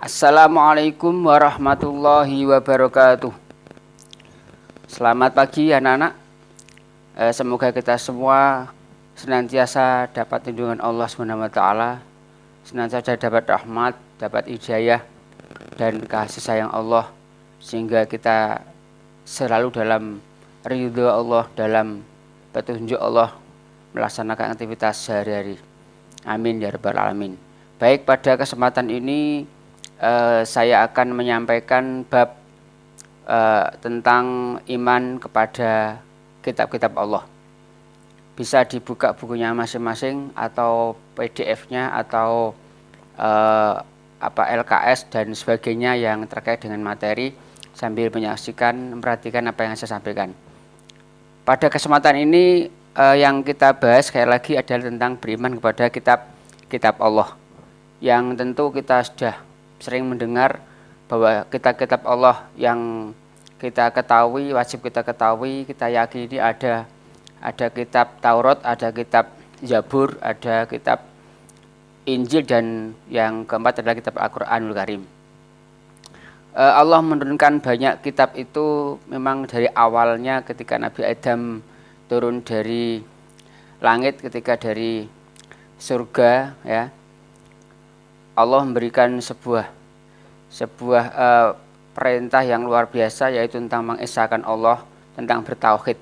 Assalamualaikum warahmatullahi wabarakatuh. Selamat pagi anak-anak. Semoga kita semua senantiasa dapat lindungan Allah SWT, senantiasa dapat rahmat, dapat hidayah dan kasih sayang Allah, sehingga kita selalu dalam ridho Allah, dalam petunjuk Allah melaksanakan aktivitas sehari-hari. Amin ya rabbal alamin. Baik, pada kesempatan ini saya akan menyampaikan bab tentang iman kepada kitab-kitab Allah. Bisa dibuka bukunya masing-masing atau PDF-nya atau LKS dan sebagainya yang terkait dengan materi, sambil menyaksikan, memperhatikan apa yang saya sampaikan. Pada kesempatan ini yang kita bahas sekali lagi adalah tentang beriman kepada kitab-kitab Allah, yang tentu kita sudah sering mendengar bahwa kitab-kitab Allah yang kita ketahui, wajib kita ketahui, kita yakini ada kitab Taurat, ada kitab Zabur, ada kitab Injil, dan yang keempat adalah kitab Al-Quranul Karim. Allah menurunkan banyak kitab itu memang dari awalnya ketika Nabi Adam turun dari langit, ketika dari surga, ya. Allah memberikan sebuah perintah yang luar biasa, yaitu tentang mengesahkan Allah, tentang bertauhid.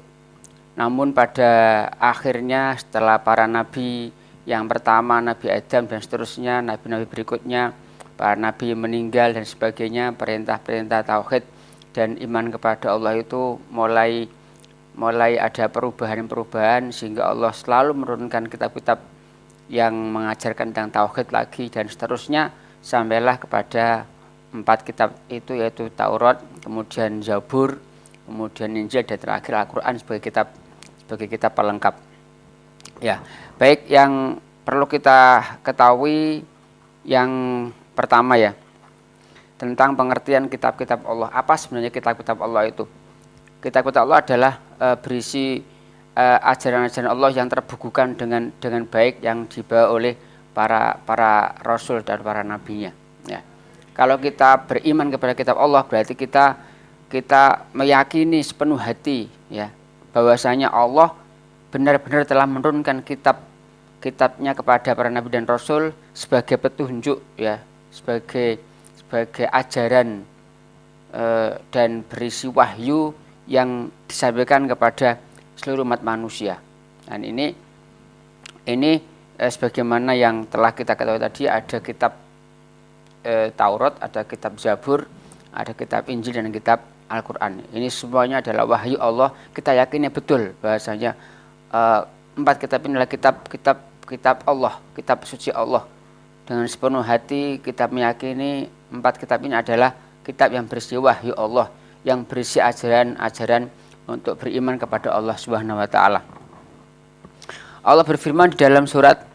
Namun pada akhirnya setelah para nabi yang pertama, Nabi Adam dan seterusnya, nabi-nabi berikutnya, para nabi meninggal dan sebagainya, perintah-perintah tauhid dan iman kepada Allah itu mulai ada perubahan-perubahan, sehingga Allah selalu menurunkan kitab-kitab yang mengajarkan tentang tauhid lagi dan seterusnya, sampailah kepada 4 kitab itu, yaitu Taurat, kemudian Zabur, kemudian Injil, dan terakhir Al-Quran sebagai kitab pelengkap. Ya, baik, yang perlu kita ketahui yang pertama, ya, tentang pengertian kitab-kitab Allah. Apa sebenarnya kitab-kitab Allah itu? Kitab-kitab Allah adalah berisi ajaran-ajaran Allah yang terbukukan dengan baik, yang dibawa oleh para rasul dan para nabinya, ya. Kalau kita beriman kepada kitab Allah, berarti kita meyakini sepenuh hati, ya, bahwasanya Allah benar-benar telah menurunkan kitabnya kepada para nabi dan rasul sebagai petunjuk, ya, sebagai ajaran dan berisi wahyu yang disampaikan kepada seluruh umat manusia. Dan ini sebagaimana yang telah kita ketahui tadi, ada kitab Taurat, ada kitab Zabur, ada kitab Injil, dan kitab Al-Quran. Ini semuanya adalah wahyu Allah. Kita yakinnya betul bahwasanya 4 kitab ini adalah kitab Allah, kitab suci Allah. Dengan sepenuh hati kita meyakini 4 kitab ini adalah kitab yang berisi wahyu Allah, yang berisi ajaran-ajaran untuk beriman kepada Allah Subhanahu wa taala. Allah berfirman di dalam surat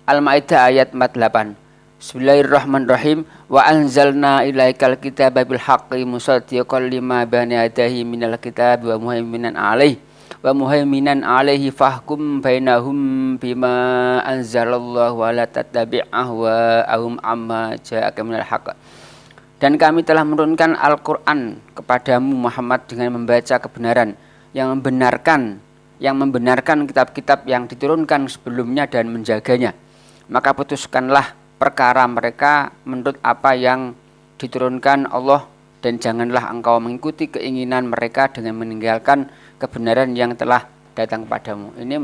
Al-Maidah ayat 48. Bismillahirrahmanirrahim. Wa anzalna ilaikal kitaba bil haqqi musaddiqan lima baina yadayhi minal kitab wa muhaiminan alaihi fahkum bainahum bima anzalallahu wa la tattabi' ahwa'ahum amma ja'aka minal haqq. Dan kami telah menurunkan Al-Quran kepadamu Muhammad dengan membaca kebenaran, yang membenarkan kitab-kitab yang diturunkan sebelumnya dan menjaganya. Maka putuskanlah perkara mereka menurut apa yang diturunkan Allah, dan janganlah engkau mengikuti keinginan mereka dengan meninggalkan kebenaran yang telah datang kepadamu. Ini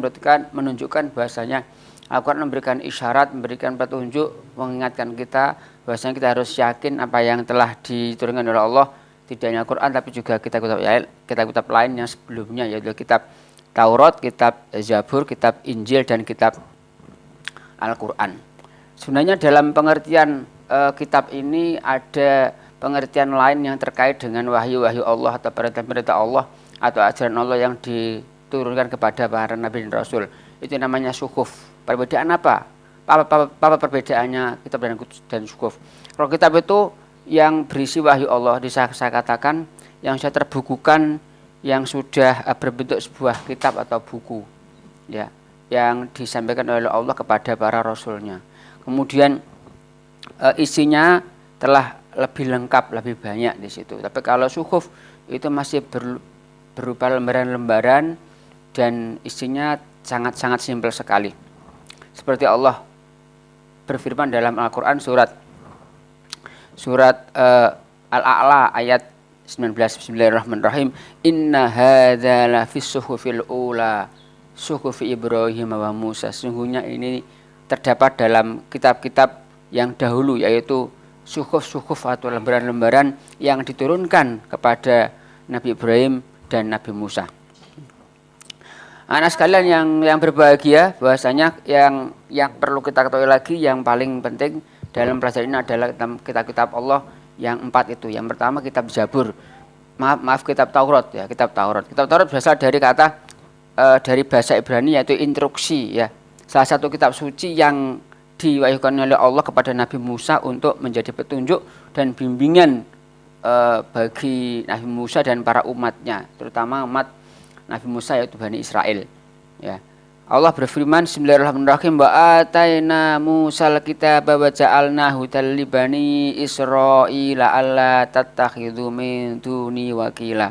menunjukkan bahwasanya Al-Quran memberikan isyarat, memberikan petunjuk, mengingatkan kita bahwasanya kita harus yakin apa yang telah diturunkan oleh Allah, tidak hanya Al-Quran tapi juga kitab-kitab lain yang sebelumnya, yaitu kitab Taurat, kitab Zabur, kitab Injil, dan kitab Al-Quran. Sebenarnya dalam pengertian kitab ini ada pengertian lain yang terkait dengan wahyu-wahyu Allah atau perintah-perintah Allah atau ajaran Allah yang diturunkan kepada para nabi dan rasul. Itu namanya suhuf. Perbedaan apa? Apa perbedaannya kitab dan suhuf? Kalau kitab itu yang berisi wahyu Allah, saya katakan yang sudah terbukukan, yang sudah berbentuk sebuah kitab atau buku, ya, yang disampaikan oleh Allah kepada para rasulnya. Kemudian isinya telah lebih lengkap, lebih banyak di situ. Tapi kalau suhuf itu masih berupa lembaran-lembaran dan isinya sangat-sangat simpel sekali. Seperti Allah berfirman dalam Al-Qur'an surat Al-A'la ayat 19. Bismillahirrahmanirrahim. Inna hadza la fis suhufil ula suhufi Ibrahim wa Musa. Sesungguhnya ini terdapat dalam kitab-kitab yang dahulu, yaitu suhuf-suhuf atau lembaran-lembaran yang diturunkan kepada Nabi Ibrahim dan Nabi Musa. Anak sekalian yang berbahagia, bahwasanya yang perlu kita ketahui lagi, yang paling penting dalam pelajaran ini adalah kitab-kitab Allah yang 4 itu. Yang pertama kitab Zabur, maaf kitab Taurat ya, kitab Taurat. Kitab Taurat berasal dari kata dari bahasa Ibrani, yaitu instruksi ya. Salah satu kitab suci yang diwahyukan oleh Allah kepada Nabi Musa untuk menjadi petunjuk dan bimbingan bagi Nabi Musa dan para umatnya, terutama umat Nabi Musa yaitu Bani Israel ya. Allah berfirman, Bismillahirrahmanirrahim, wa ataina Musal kitaba wa ja'alnahu li bani Israila alla tattakhidhu min duni wakila.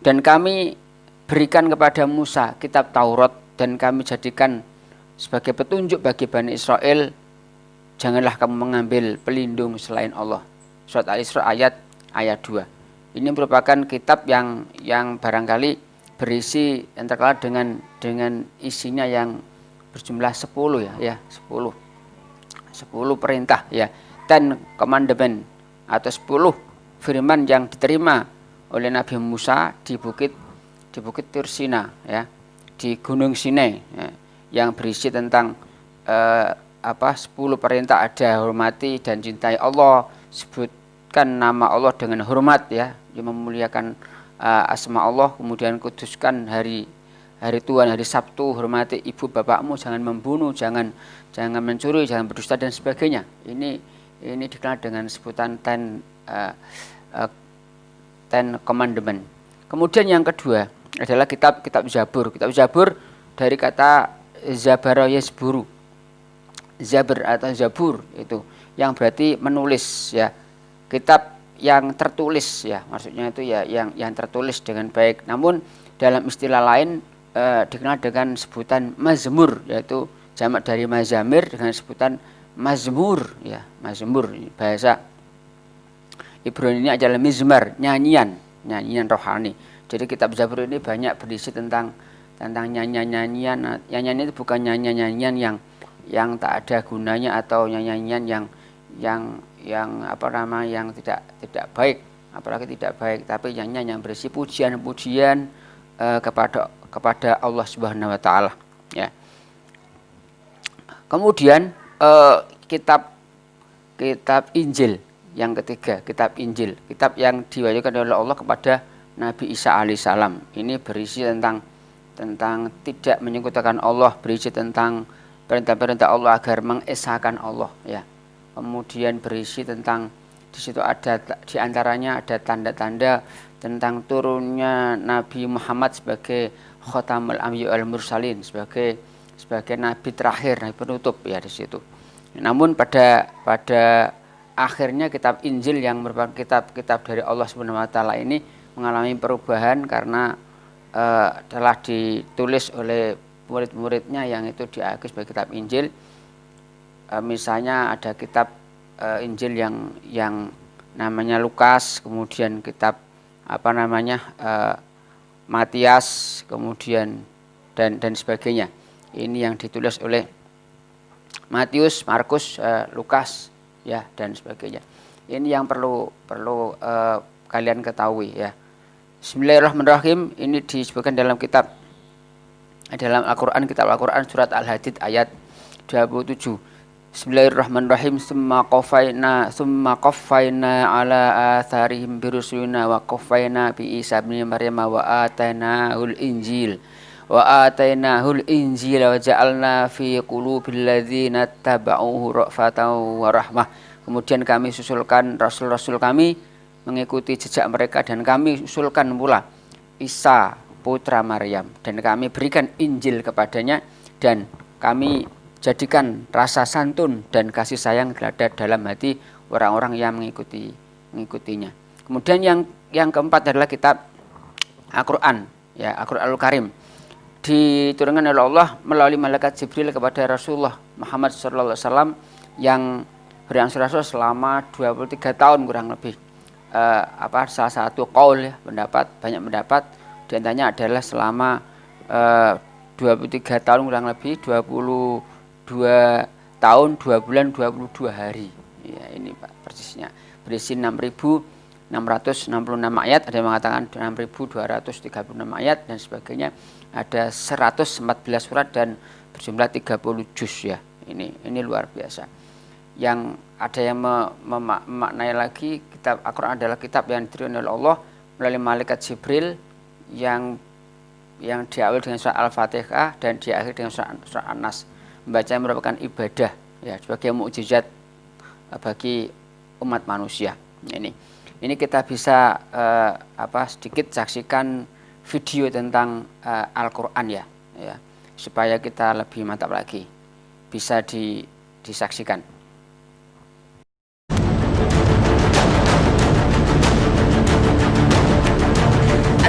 Dan kami berikan kepada Musa kitab Taurat dan kami jadikan sebagai petunjuk bagi Bani Israel, janganlah kamu mengambil pelindung selain Allah. Surat Al-Isra ayat 2. Ini merupakan kitab yang barangkali berisi yang terkenal dengan isinya yang berjumlah 10 ya 10 perintah ya, 10 commandment atau 10 firman yang diterima oleh Nabi Musa di bukit Tursina ya, di Gunung Sinai ya, yang berisi tentang 10 perintah. Ada hormati dan cintai Allah, sebutkan nama Allah dengan hormat ya, yang memuliakan asma Allah, kemudian kuduskan hari Tuhan, hari Sabtu, hormati ibu bapakmu, jangan membunuh, jangan mencuri, jangan berdusta dan sebagainya. Ini dikenal dengan sebutan 10 commandment. Kemudian yang kedua adalah kitab Zabur. Kitab Zabur dari kata Zabara Yasburu, Zabur atau Zabur itu yang berarti menulis ya, kitab yang tertulis ya, maksudnya itu ya yang tertulis dengan baik. Namun dalam istilah lain dikenal dengan sebutan mazmur, yaitu jamak dari mazamir dengan sebutan mazmur ya. Mazmur bahasa Ibrani ini adalah mizmar, nyanyian rohani. Jadi kitab Zabur ini banyak berisi tentang nyanyian itu bukan nyanyian yang tak ada gunanya atau nyanyian yang tidak baik, apalagi tidak baik, tapi nyanyian yang berisi pujian-pujian kepada Allah Subhanahu wa taala ya. Kemudian kitab Injil yang ketiga, kitab Injil, kitab yang diwahyukan oleh Allah kepada Nabi Isa alaihissalam. Ini berisi tentang tidak menyekutukan Allah, berisi tentang perintah-perintah Allah agar mengesahkan Allah ya. Kemudian berisi tentang, di situ ada diantaranya ada tanda-tanda tentang turunnya Nabi Muhammad sebagai Khatamul Anbiya wal Mursalin, sebagai nabi terakhir, nabi penutup ya di situ. Namun pada akhirnya kitab Injil yang merupakan kitab dari Allah Subhanahu wa taala ini mengalami perubahan karena telah ditulis oleh murid-muridnya yang itu diakui sebagai kitab Injil. Misalnya ada kitab Injil yang namanya Lukas, kemudian kitab Matias, kemudian dan sebagainya. Ini yang ditulis oleh Matius, Markus, Lukas ya dan sebagainya. Ini yang perlu kalian ketahui ya. Bismillahirrahmanirrahim. Ini disebutkan dalam Al-Qur'an, kitab Al-Qur'an surat Al-Hadid ayat 27. Bismillahirrahmanirrahim. Summa qaffayna ala atharihim birusulina wa qaffayna bi Isa bin Maryam wa atainahul Injil wa ja'alna fi qulubil ladzina tabauhu ra'fatan wa rahmah. Kemudian kami susulkan rasul-rasul kami mengikuti jejak mereka, dan kami usulkan pula Isa putra Maryam, dan kami berikan Injil kepadanya, dan kami jadikan rasa santun dan kasih sayang ada dalam hati orang-orang yang mengikutinya. Kemudian yang keempat adalah kitab Al-Quran, ya, Al-Quranul Karim, diturunkan oleh Allah melalui malaikat Jibril kepada Rasulullah Muhammad SAW yang berangsur-angsur selama 23 tahun kurang lebih. Salah satu qaul, ya, banyak pendapat, di antaranya adalah selama 23 tahun kurang lebih 22 tahun 2 bulan 22 hari. Ya, ini Pak persisnya. Berisi 6.666 ayat, ada yang mengatakan 6.236 ayat dan sebagainya. Ada 114 surat dan berjumlah 30 juz, ya. Ini luar biasa. Yang ada yang memaknai lagi, kitab Al-Quran adalah kitab yang diturunkan oleh Allah melalui malaikat Jibril yang diawali dengan surat Al-Fatihah dan diakhiri dengan surat An-Nas. Membaca merupakan ibadah, ya, sebagai mukjizat bagi umat manusia. Ini kita bisa sedikit saksikan video tentang Al-Quran, ya, supaya kita lebih mantap lagi bisa disaksikan.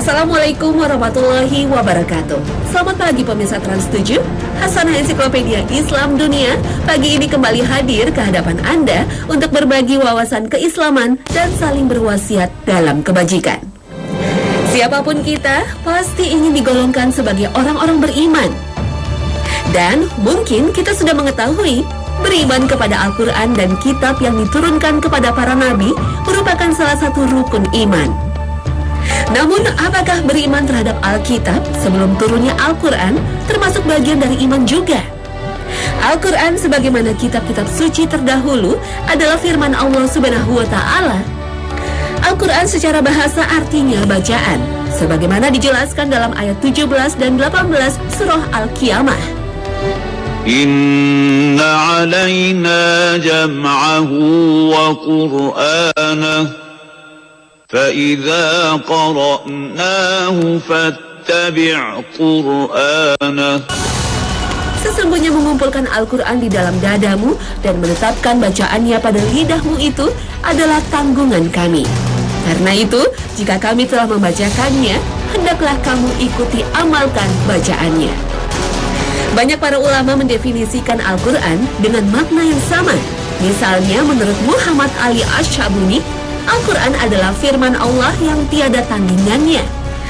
Assalamualaikum warahmatullahi wabarakatuh. Selamat pagi pemirsa Trans 7. Hasanah Ensiklopedia Islam Dunia pagi ini kembali hadir ke hadapan Anda untuk berbagi wawasan keislaman dan saling berwasiat dalam kebajikan. Siapapun kita pasti ingin digolongkan sebagai orang-orang beriman. Dan mungkin kita sudah mengetahui beriman kepada Al-Quran dan kitab yang diturunkan kepada para nabi merupakan salah satu rukun iman. Namun, apakah beriman terhadap Alkitab sebelum turunnya Al-Quran termasuk bagian dari iman juga? Al-Quran sebagaimana kitab-kitab suci terdahulu adalah firman Allah Subhanahu wa Ta'ala. Al-Quran secara bahasa artinya bacaan, sebagaimana dijelaskan dalam ayat 17 dan 18 surah Al-Qiyamah. Inna alaina jam'ahu wa qur'anah فَإِذَا قَرَأْنَاهُ فَاتَّبِعْ قُرْآنَهُ. Sesungguhnya mengumpulkan Al-Quran di dalam dadamu dan menetapkan bacaannya pada lidahmu itu adalah tanggungan kami. Karena itu, jika kami telah membacakannya, hendaklah kamu ikuti amalkan bacaannya. Banyak para ulama mendefinisikan Al-Quran dengan makna yang sama. Misalnya menurut Muhammad Ali Ash-Shabuni, Al-Quran adalah firman Allah yang tiada tandingannya.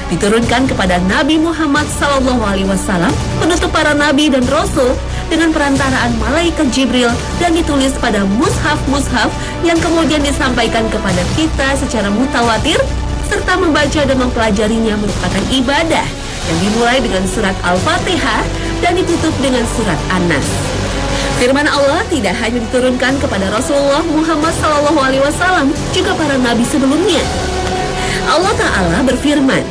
Diturunkan kepada Nabi Muhammad SAW, penutup para nabi dan rasul, dengan perantaraan malaikat Jibril dan ditulis pada mushaf-mushaf yang kemudian disampaikan kepada kita secara mutawatir, serta membaca dan mempelajarinya merupakan ibadah yang dimulai dengan surat Al-Fatihah dan ditutup dengan surat An-Nas. Firman Allah tidak hanya diturunkan kepada Rasulullah Muhammad SAW, juga para nabi sebelumnya. Allah Ta'ala berfirman,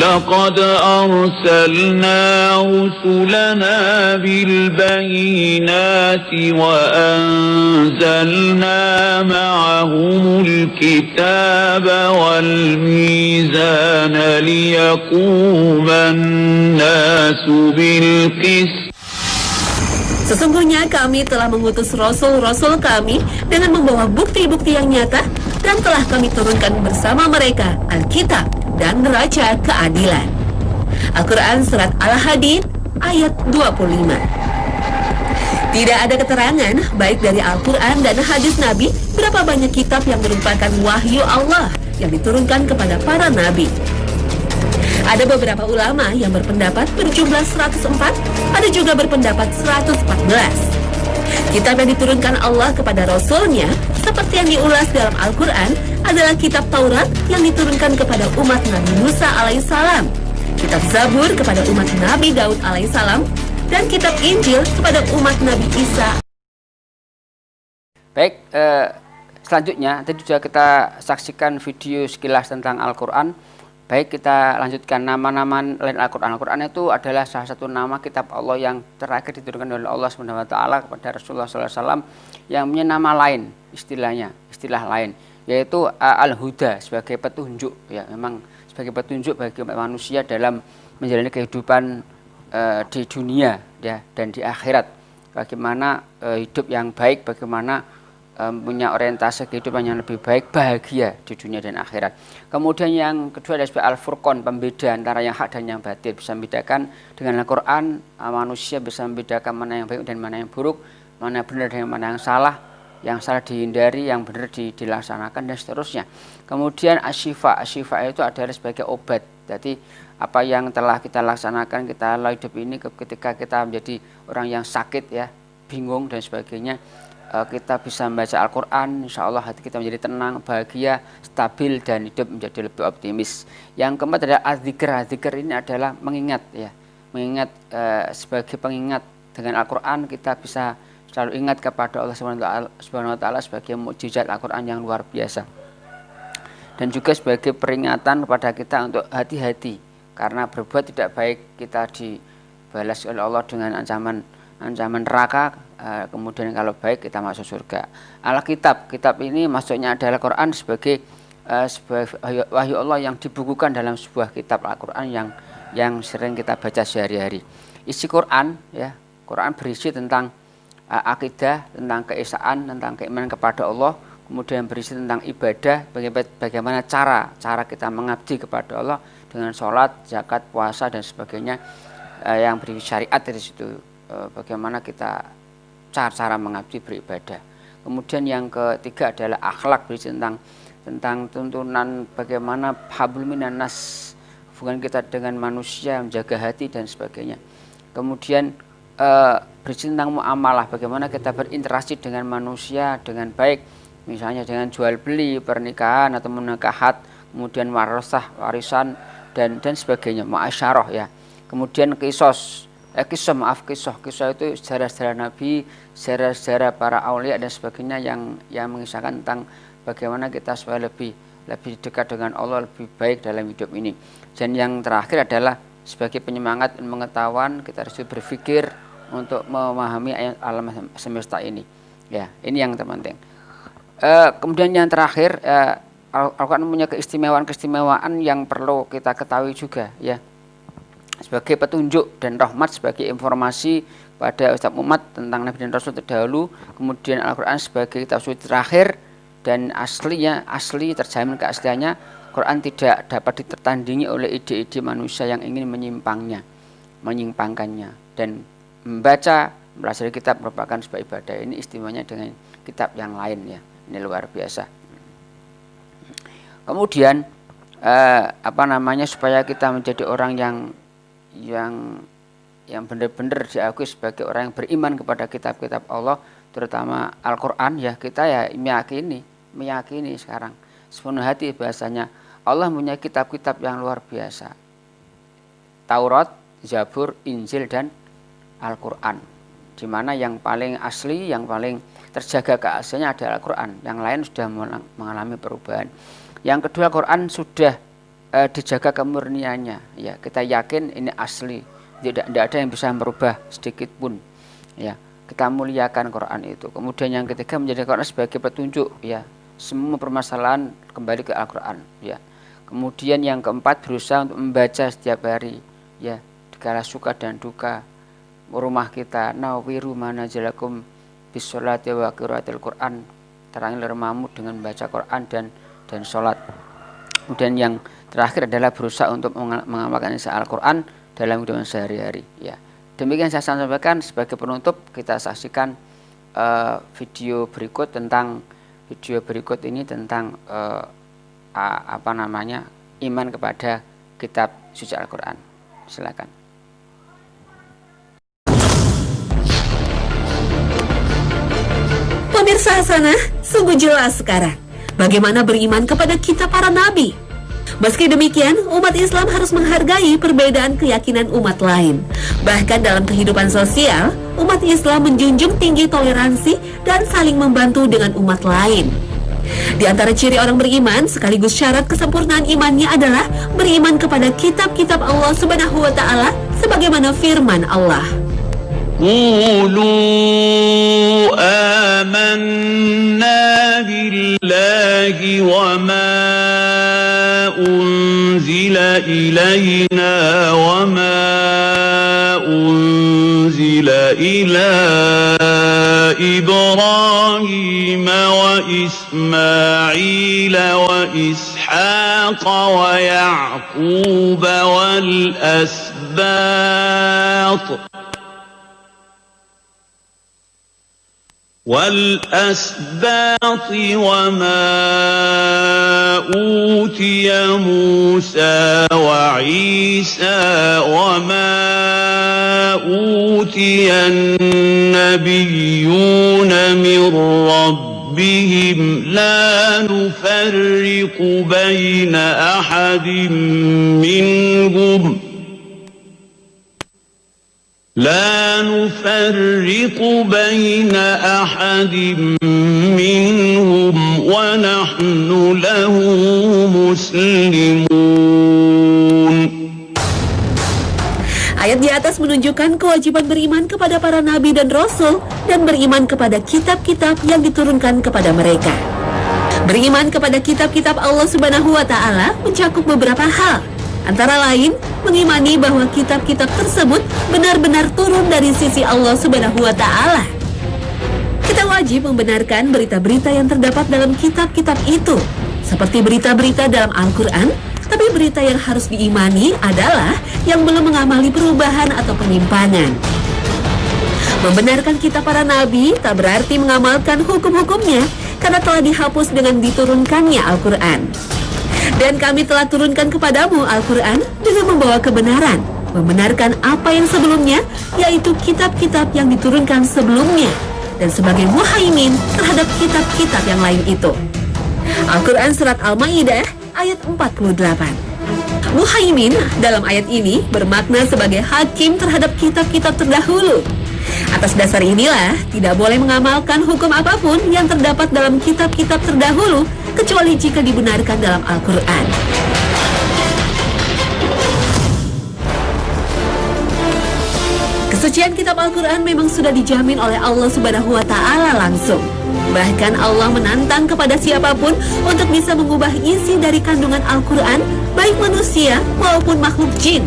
لَقَدْ أَرْسَلْنَا رُسُلَنَا بِالْبَيِّنَاتِ وَأَنزَلْنَا مَعَهُمُ الْكِتَابَ وَالْمِيزَانَ لِيَقُومَ النَّاسُ بِالْقِسْطِ. Sesungguhnya kami telah mengutus rasul-rasul kami dengan membawa bukti-bukti yang nyata dan telah kami turunkan bersama mereka Alkitab dan neraca keadilan. Al-Quran Surat Al-Hadid ayat 25. Tidak ada keterangan baik dari Al-Quran dan hadis Nabi berapa banyak kitab yang merupakan wahyu Allah yang diturunkan kepada para nabi. Ada beberapa ulama yang berpendapat berjumlah 104, ada juga berpendapat 114. Kitab yang diturunkan Allah kepada Rasulnya, seperti yang diulas dalam Al-Quran, adalah kitab Taurat yang diturunkan kepada umat Nabi Musa alaihissalam, kitab Zabur kepada umat Nabi Daud alaihissalam, dan kitab Injil kepada umat Nabi Isa. Baik, selanjutnya tadi sudah kita saksikan video sekilas tentang Al-Quran. Baik, kita lanjutkan nama-nama lain Al-Quran. Al-Quran itu adalah salah satu nama kitab Allah yang terakhir diturunkan oleh Allah SWT kepada Rasulullah SAW yang punya nama lain, istilah lain, yaitu Al-Huda, sebagai petunjuk. Ya, memang sebagai petunjuk bagi manusia dalam menjalani kehidupan di dunia ya dan di akhirat. Bagaimana hidup yang baik, bagaimana punya orientasi kehidupan yang lebih baik, bahagia di dunia dan akhirat. Kemudian yang kedua adalah sebagai Al-Furqan, pembeda antara yang hak dan yang batil, bisa membedakan dengan Al-Quran. Manusia bisa membedakan mana yang baik dan mana yang buruk, mana yang benar dan mana yang salah dihindari, yang benar dilaksanakan dan seterusnya. Kemudian asyifa itu adalah sebagai obat. Jadi apa yang telah kita laksanakan, kita lalui hidup ini, ketika kita menjadi orang yang sakit ya, bingung dan sebagainya, kita bisa membaca Al-Quran, insya Allah hati kita menjadi tenang, bahagia, stabil, dan hidup menjadi lebih optimis. Yang keempat adalah az-zikr. Az-zikr ini adalah mengingat ya, mengingat sebagai pengingat. Dengan Al-Quran kita bisa selalu ingat kepada Allah Subhanahu wa Ta'ala sebagai mukjizat Al-Quran yang luar biasa, dan juga sebagai peringatan kepada kita untuk hati-hati, karena berbuat tidak baik kita dibalas oleh Allah dengan ancaman neraka, kemudian kalau baik kita masuk surga. Alkitab, kitab ini maksudnya adalah Quran sebagai wahyu Allah yang dibukukan dalam sebuah kitab Al-Quran yang sering kita baca sehari-hari. Isi Quran ya, Quran berisi tentang akidah, tentang keesaan, tentang keimanan kepada Allah, kemudian berisi tentang ibadah, bagaimana cara kita mengabdi kepada Allah dengan sholat, zakat, puasa dan sebagainya, yang berisi syariat dari situ, bagaimana kita cara mengabdi beribadah. Kemudian yang ketiga adalah akhlak, berisi tentang tuntunan bagaimana hablum minan nas, hubungan kita dengan manusia, menjaga hati dan sebagainya. Kemudian berisi tentang muamalah, bagaimana kita berinteraksi dengan manusia dengan baik, misalnya dengan jual beli, pernikahan atau menikahat, kemudian warisan dan sebagainya, muasyarah ya. Kemudian kisah itu sejarah Nabi, sejarah para aulia dan sebagainya yang mengisahkan tentang bagaimana kita supaya lebih dekat dengan Allah, lebih baik dalam hidup ini. Dan yang terakhir adalah sebagai penyemangat dan pengetahuan, kita harus berpikir untuk memahami alam semesta ini. Ya, ini yang terpenting. Kemudian yang terakhir, Al-Quran punya keistimewaan yang perlu kita ketahui juga ya. Sebagai petunjuk dan rahmat, sebagai informasi pada setiap umat tentang Nabi dan Rasul terdahulu. Kemudian Al-Quran sebagai kitab suci terakhir dan asli terjamin keasliannya. Quran tidak dapat ditertandingi oleh ide-ide manusia yang ingin menyimpangkannya. Dan belajar kitab merupakan sebuah ibadah. Ini istimewanya dengan kitab yang lain ya. Ini luar biasa. Kemudian supaya kita menjadi orang yang benar-benar diakui sebagai orang yang beriman kepada kitab-kitab Allah, terutama Al-Quran ya, kita ya meyakini sekarang sepenuh hati bahasanya Allah punya kitab-kitab yang luar biasa. Taurat, Zabur, Injil dan Al-Quran, di mana yang paling asli, yang paling terjaga keasliannya adalah Al-Quran. Yang lain sudah mengalami perubahan. Yang kedua, Al-Quran sudah dijaga kemurniannya. Ya, kita yakin ini asli, tidak ada yang bisa merubah sedikit pun. Ya, kita muliakan Quran itu. Kemudian yang ketiga, menjadi Quran sebagai petunjuk. Ya, semua permasalahan kembali ke Al-Quran. Ya. Kemudian yang keempat, berusaha untuk membaca setiap hari. Ya, segala suka dan duka. Rumah kita, nawiru manazalakum bisolati wa qiraatil Quran, terangi rumahmu dengan membaca Quran dan sholat. Kemudian yang terakhir adalah berusaha untuk mengamalkan isi Al-Quran dalam hidup sehari-hari. Ya, demikian saya sampaikan. Sebagai penutup, kita saksikan video berikut ini tentang iman kepada kitab suci Al-Quran. Silakan. Pemirsa Hasanah, sungguh jelas sekarang bagaimana beriman kepada kitab para nabi. Meski demikian, umat Islam harus menghargai perbedaan keyakinan umat lain. Bahkan dalam kehidupan sosial, umat Islam menjunjung tinggi toleransi dan saling membantu dengan umat lain. Di antara ciri orang beriman sekaligus syarat kesempurnaan imannya adalah beriman kepada kitab-kitab Allah Subhanahu wa Ta'ala sebagaimana firman Allah. قولوا آمنا بالله وما أنزل إلينا وما إلى إبراهيم وإسماعيل وإسحاق ويعقوب والأسباط وما أوتي موسى وعيسى وما أوتي النبيون من ربهم لا نفرق بين أحد منهم ونحن له مسلمون. Ayat di atas menunjukkan kewajiban beriman kepada para nabi dan rasul dan beriman kepada kitab-kitab yang diturunkan kepada mereka. Beriman kepada kitab-kitab Allah Subhanahu wa Ta'ala mencakup beberapa hal. Antara lain, mengimani bahwa kitab-kitab tersebut benar-benar turun dari sisi Allah Subhanahu wa Ta'ala. Kita wajib membenarkan berita-berita yang terdapat dalam kitab-kitab itu, seperti berita-berita dalam Al-Quran, tapi berita yang harus diimani adalah yang belum mengamali perubahan atau penyimpangan. Membenarkan kitab para nabi tak berarti mengamalkan hukum-hukumnya, karena telah dihapus dengan diturunkannya Al-Quran. Dan kami telah turunkan kepadamu Al-Quran dengan membawa kebenaran, membenarkan apa yang sebelumnya, yaitu kitab-kitab yang diturunkan sebelumnya, dan sebagai muhaimin terhadap kitab-kitab yang lain itu. Al-Quran Surat Al-Ma'idah ayat 48. Muhaimin dalam ayat ini bermakna sebagai hakim terhadap kitab-kitab terdahulu. Atas dasar inilah, tidak boleh mengamalkan hukum apapun yang terdapat dalam kitab-kitab terdahulu, kecuali jika dibenarkan dalam Al-Quran. Kesucian kitab Al-Quran memang sudah dijamin oleh Allah Subhanahu wa Ta'ala langsung. Bahkan Allah menantang kepada siapapun untuk bisa mengubah isi dari kandungan Al-Quran, baik manusia maupun makhluk jin.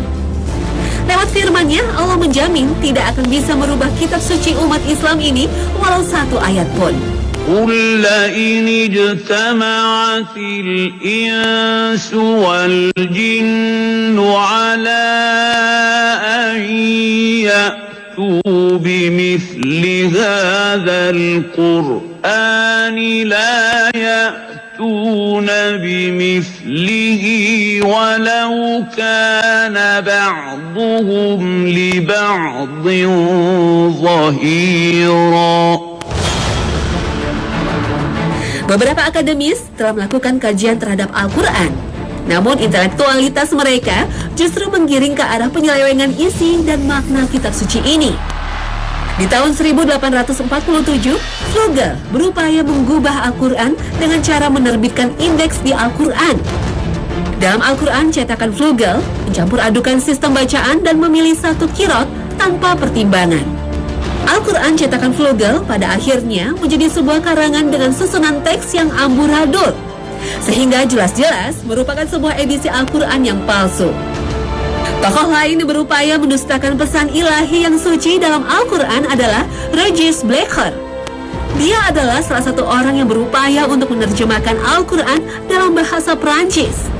Lewat firman-Nya, Allah menjamin tidak akan bisa merubah kitab suci umat Islam ini walau satu ayat pun. قل لئن اجتمعت الإنس والجن على أن يأتوا بمثل هذا القرآن لا يأتون بمثله ولو كان بعضهم لبعض ظهيرا. Beberapa akademis telah melakukan kajian terhadap Al-Quran. Namun intelektualitas mereka justru menggiring ke arah penyelewengan isi dan makna kitab suci ini. Di tahun 1847, Vogel berupaya menggubah Al-Quran dengan cara menerbitkan indeks di Al-Quran. Dalam Al-Quran cetakan Vogel mencampur adukan sistem bacaan dan memilih satu qiraat tanpa pertimbangan. Al-Quran cetakan Vogel pada akhirnya menjadi sebuah karangan dengan susunan teks yang amburadul, sehingga jelas-jelas merupakan sebuah edisi Al-Quran yang palsu. Tokoh lain berupaya mendustakan pesan ilahi yang suci dalam Al-Quran adalah Regis Blecher. Dia adalah salah satu orang yang berupaya untuk menerjemahkan Al-Quran dalam bahasa Perancis.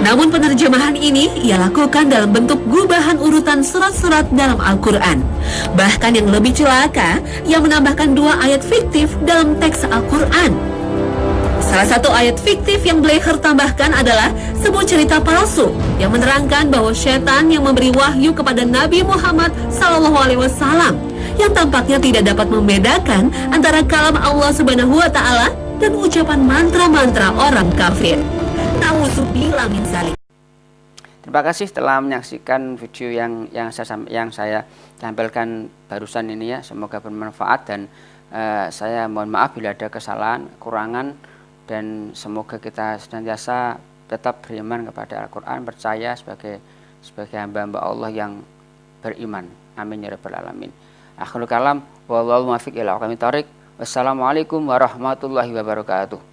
Namun penerjemahan ini ia lakukan dalam bentuk gubahan urutan surat-surat dalam Al-Quran. Bahkan yang lebih celaka, ia menambahkan 2 ayat fiktif dalam teks Al-Quran. Salah satu ayat fiktif yang Blecher tambahkan adalah sebuah cerita palsu yang menerangkan bahwa setan yang memberi wahyu kepada Nabi Muhammad SAW yang tampaknya tidak dapat membedakan antara kalam Allah Subhanahu wa Ta'ala dan ucapan mantra-mantra orang kafir. Nauzubillah min dzalik. Terima kasih telah menyaksikan video yang saya tampilkan barusan ini ya. Semoga bermanfaat dan saya mohon maaf bila ada kesalahan, kekurangan, dan semoga kita senantiasa tetap beriman kepada Al-Quran, percaya sebagai hamba-hamba Allah yang beriman. Amin ya rabbal alamin. Akhirul kalam, wallahu muwaffiq ila aqwamit thoriq. Wassalamualaikum warahmatullahi wabarakatuh.